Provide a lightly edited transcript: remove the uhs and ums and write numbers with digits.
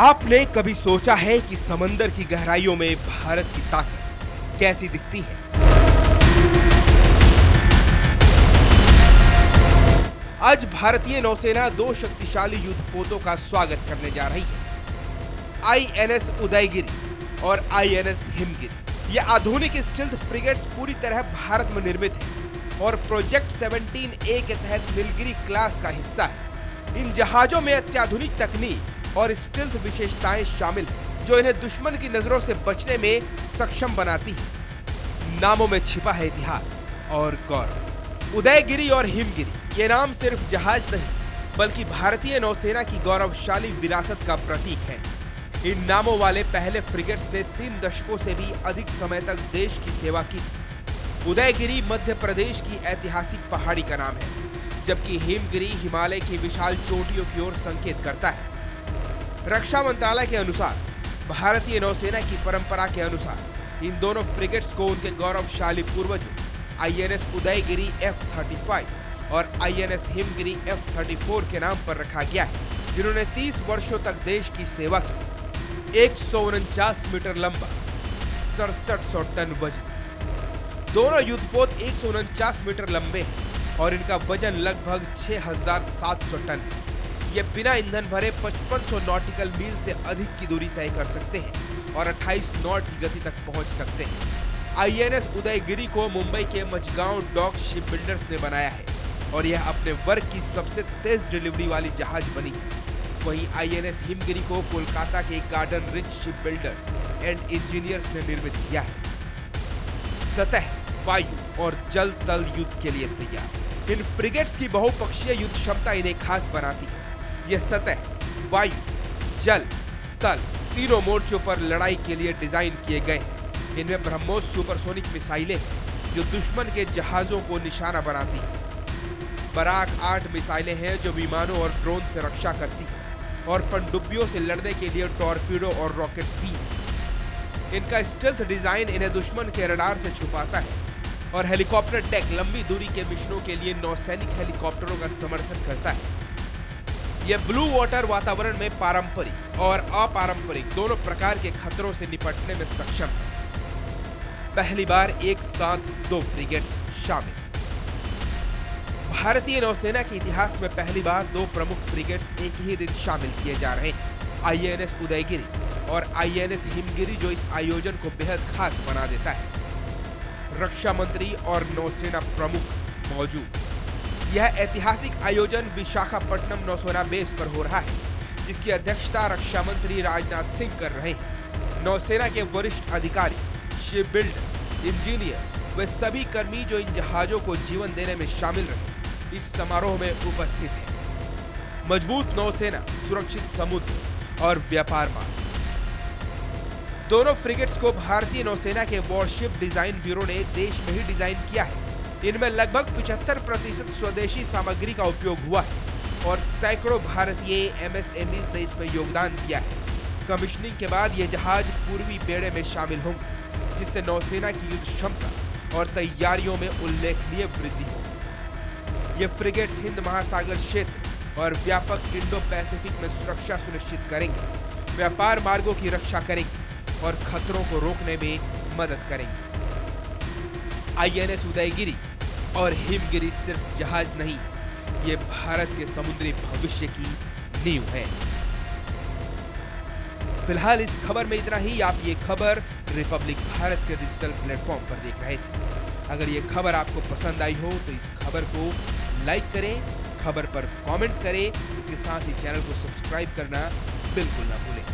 आपने कभी सोचा है कि समंदर की गहराइयों में भारत की ताकत कैसी दिखती है? आज भारतीय नौसेना दो शक्तिशाली युद्धपोतों का स्वागत करने जा रही है। आईएनएस उदयगिरी और आईएनएस हिमगिरी। ये आधुनिक स्टील्थ फ्रिगेट्स पूरी तरह भारत में निर्मित है और प्रोजेक्ट 17A के तहत नीलगिरी क्लास का हिस्सा है। इन जहाजों में अत्याधुनिक तकनीक और स्टील्थ विशेषताएं शामिल हैं, जो इन्हें दुश्मन की नजरों से बचने में सक्षम बनाती है। नामों में छिपा है इतिहास और गौरव। उदयगिरी और हिमगिरी ये नाम सिर्फ जहाज नहीं, बल्कि भारतीय नौसेना की गौरवशाली विरासत का प्रतीक है। इन नामों वाले पहले फ्रिगेट्स ने 3 दशकों से भी अधिक समय तक देश की सेवा की थी। उदयगिरी मध्य प्रदेश की ऐतिहासिक पहाड़ी का नाम है, जबकि हिमगिरी हिमालय की विशाल चोटियों की ओर संकेत करता है। रक्षा मंत्रालय के अनुसार भारतीय नौसेना की परंपरा के अनुसार इन दोनों फ्रिगेट्स को उनके गौरवशाली पूर्वजों आईएनएस उदयगिरी F-35 और आईएनएस हिमगिरी F-34 के नाम पर रखा गया है, जिन्होंने 30 वर्षों तक देश की सेवा की। 149 मीटर लंबा, 6700 टन वजन। दोनों युद्धपोत 149 मीटर लंबे हैं और इनका वजन लगभग 6700 टन है। ये बिना ईंधन भरे 5500 नॉटिकल मील से अधिक की दूरी तय कर सकते हैं और 28 नॉट की गति तक पहुंच सकते हैं। आईएनएस उदयगिरी को मुंबई के मझगांव डॉक शिप बिल्डर्स ने बनाया है और यह अपने वर्ग की सबसे तेज डिलीवरी वाली जहाज बनी है। वहीं आईएनएस हिमगिरी को कोलकाता के garden rich ship builders and engineers ने निर्मित किया है। सतह, वायु और जल तल युद्ध के लिए तैयार। इन फ्रिगेट्स की बहुपक्षीय युद्ध क्षमता इन्हें खास बनाती है। ये सतह, वायु, जल, तल तीनों मोर्चों पर लड़ाई के लिए डिजाइन किए गए हैं। इनमें ब्रह्मोस सुपरसोनिक मिसाइलें हैं, जो दुश्मन के जहाजों को निशाना बनाती हैं। बराक 8 मिसाइलें हैं, जो विमानों और ड्रोन से रक्षा करती हैं, और पनडुब्बियों से लड़ने के लिए टॉर्पीडो और रॉकेट्स भी हैं। इनका स्टेल्थ डिजाइन इन्हें दुश्मन के रडार से छुपाता है और हेलीकॉप्टर डेक लंबी दूरी के मिशनों के लिए नौसैनिक हेलीकॉप्टरों का समर्थन करता है। यह ब्लू वाटर वातावरण में पारंपरिक और अपारंपरिक दोनों प्रकार के खतरों से निपटने में सक्षम है। पहली बार एक साथ 2 फ्रिगेट्स शामिल। भारतीय नौसेना के इतिहास में पहली बार 2 प्रमुख फ्रिगेट्स एक ही दिन शामिल किए जा रहे हैं, आईएनएस उदयगिरी और आईएनएस हिमगिरी, जो इस आयोजन को बेहद खास बना देता है। रक्षा मंत्री और नौसेना प्रमुख मौजूद। यह ऐतिहासिक आयोजन विशाखापट्टनम नौसेना बेस पर हो रहा है, जिसकी अध्यक्षता रक्षा मंत्री राजनाथ सिंह कर रहे हैं। नौसेना के वरिष्ठ अधिकारी, शिप बिल्डर्स, इंजीनियर्स वे सभी कर्मी जो इन जहाजों को जीवन देने में शामिल रहे, इस समारोह में उपस्थित हैं। मजबूत नौसेना, सुरक्षित समुद्र और व्यापार मार्ग। दोनों फ्रिगेट्स को भारतीय नौसेना के वॉरशिप डिजाइन ब्यूरो ने देश में ही डिजाइन किया है। इनमें लगभग 75% स्वदेशी सामग्री का उपयोग हुआ है और सैकड़ों भारतीय एमएसएमईज ने इसमें योगदान दिया है। कमीशनिंग के बाद ये जहाज पूर्वी बेड़े में शामिल होंगे, जिससे नौसेना की युद्ध क्षमता और तैयारियों में उल्लेखनीय वृद्धि होगी। ये फ्रिगेट्स हिंद महासागर क्षेत्र और व्यापक इंडो पैसिफिक में सुरक्षा सुनिश्चित करेंगे, व्यापार मार्गों की रक्षा करेंगे और खतरों को रोकने में मदद करेंगे। आईएनएस उदयगिरी और हिमगिरी सिर्फ जहाज नहीं, ये भारत के समुद्री भविष्य की नींव है। फिलहाल इस खबर में इतना ही। आप ये खबर रिपब्लिक भारत के डिजिटल प्लेटफॉर्म पर देख रहे थे। अगर ये खबर आपको पसंद आई हो तो इस खबर को लाइक करें, खबर पर कमेंट करें, इसके साथ ही चैनल को सब्सक्राइब करना बिल्कुल ना भूलें।